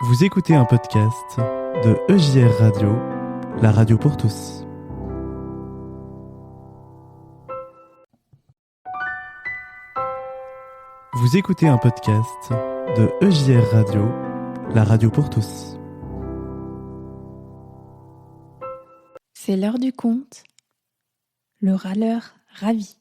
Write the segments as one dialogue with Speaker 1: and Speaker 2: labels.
Speaker 1: Vous écoutez un podcast de EJR Radio, la radio pour tous. Vous écoutez un podcast de EJR Radio, la radio pour tous.
Speaker 2: C'est l'heure du conte. Le râleur ravi.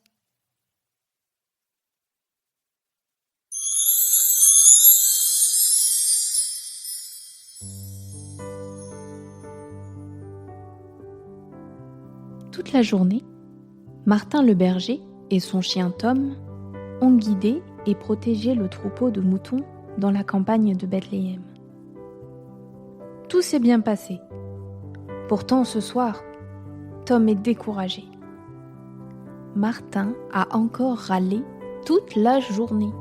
Speaker 2: Toute la journée, Martin le berger et son chien Tom ont guidé et protégé le troupeau de moutons dans la campagne de Bethléem. Tout s'est bien passé. Pourtant, ce soir, Tom est découragé. Martin a encore râlé toute la journée.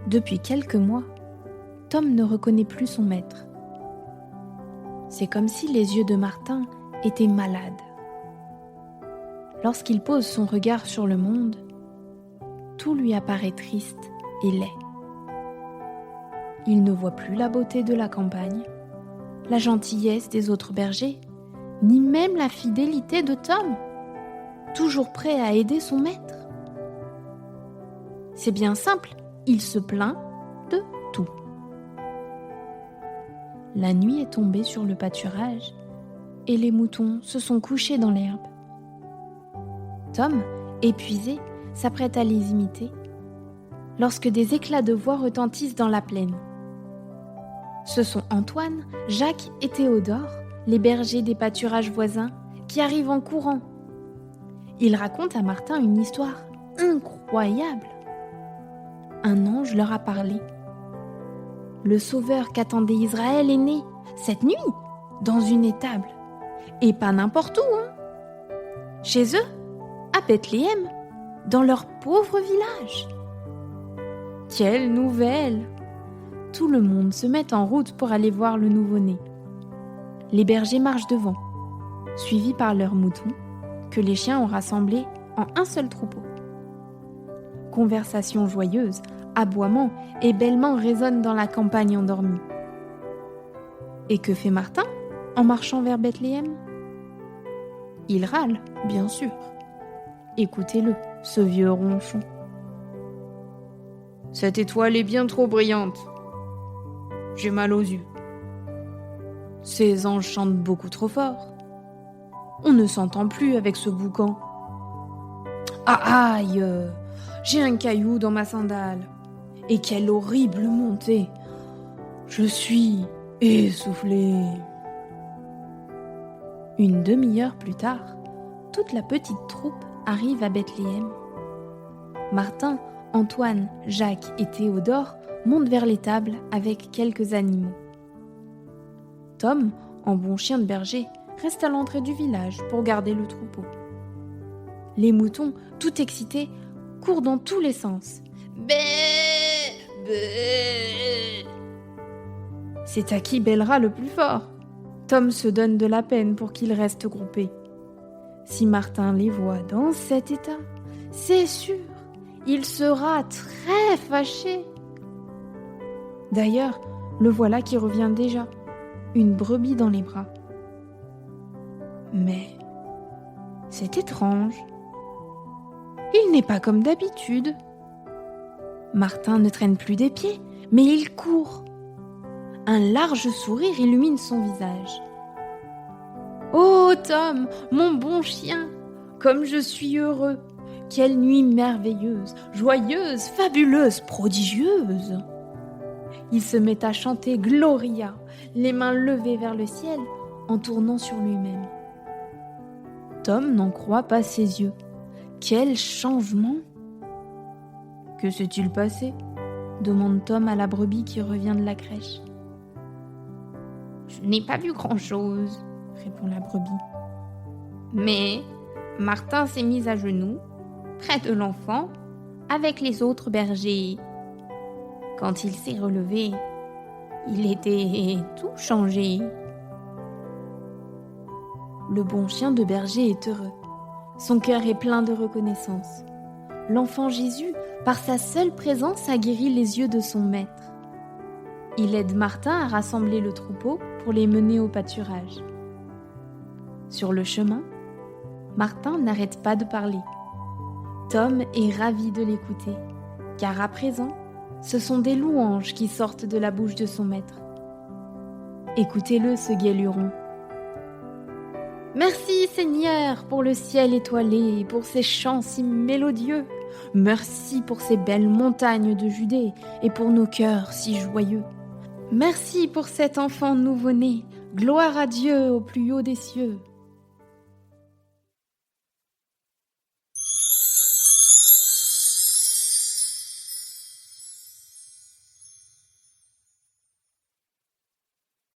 Speaker 2: Depuis quelques mois, Tom ne reconnaît plus son maître. C'est comme si les yeux de Martin étaient malades. Lorsqu'il pose son regard sur le monde, tout lui apparaît triste et laid. Il ne voit plus la beauté de la campagne, la gentillesse des autres bergers, ni même la fidélité de Tom, toujours prêt à aider son maître. C'est bien simple, il se plaint de tout. La nuit est tombée sur le pâturage et les moutons se sont couchés dans l'herbe. Tom, épuisé, s'apprête à les imiter, lorsque des éclats de voix retentissent dans la plaine. Ce sont Antoine, Jacques et Théodore, les bergers des pâturages voisins, qui arrivent en courant. Ils racontent à Martin une histoire incroyable. Un ange leur a parlé. Le sauveur qu'attendait Israël est né, cette nuit, dans une étable. Et pas n'importe où, hein. Chez eux, à Bethléem, dans leur pauvre village. Quelle nouvelle! Tout le monde se met en route pour aller voir le nouveau-né. Les bergers marchent devant, suivis par leurs moutons, que les chiens ont rassemblés en un seul troupeau. Conversations joyeuses, aboiements et bêlements résonnent dans la campagne endormie. Et que fait Martin en marchant vers Bethléem? Il râle, bien sûr. Écoutez-le, ce vieux ronchon. Cette étoile est bien trop brillante. J'ai mal aux yeux. Ces anges chantent beaucoup trop fort. On ne s'entend plus avec ce boucan. Ah aïe! J'ai un caillou dans ma sandale. Et quelle horrible montée! Je suis essoufflé. Une demi-heure plus tard, toute la petite troupe arrive à Bethléem. Martin, Antoine, Jacques et Théodore montent vers l'étable avec quelques animaux. Tom, en bon chien de berger, reste à l'entrée du village pour garder le troupeau. Les moutons, tout excités, courent dans tous les sens. Bé, bé. C'est à qui bêlera le plus fort. Tom se donne de la peine pour qu'ils restent groupés. Si Martin les voit dans cet état, c'est sûr, il sera très fâché. D'ailleurs, le voilà qui revient déjà, une brebis dans les bras. Mais c'est étrange. Il n'est pas comme d'habitude. Martin ne traîne plus des pieds, mais il court. Un large sourire illumine son visage. « Oh Tom, mon bon chien, comme je suis heureux! Quelle nuit merveilleuse, joyeuse, fabuleuse, prodigieuse !» Il se met à chanter Gloria, les mains levées vers le ciel, en tournant sur lui-même. Tom n'en croit pas ses yeux. Quel changement! Que s'est-il passé? Demande Tom à la brebis qui revient de la crèche. Je n'ai pas vu grand-chose, répond la brebis. Mais Martin s'est mis à genoux, près de l'enfant, avec les autres bergers. Quand il s'est relevé, il était tout changé. Le bon chien de berger est heureux. Son cœur est plein de reconnaissance. L'enfant Jésus, par sa seule présence, a guéri les yeux de son maître. Il aide Martin à rassembler le troupeau pour les mener au pâturage. Sur le chemin, Martin n'arrête pas de parler. Tom est ravi de l'écouter, car à présent, ce sont des louanges qui sortent de la bouche de son maître. Écoutez-le, ce gai luron. Merci Seigneur pour le ciel étoilé et pour ces chants si mélodieux. Merci pour ces belles montagnes de Judée et pour nos cœurs si joyeux. Merci pour cet enfant nouveau-né. Gloire à Dieu au plus haut des cieux.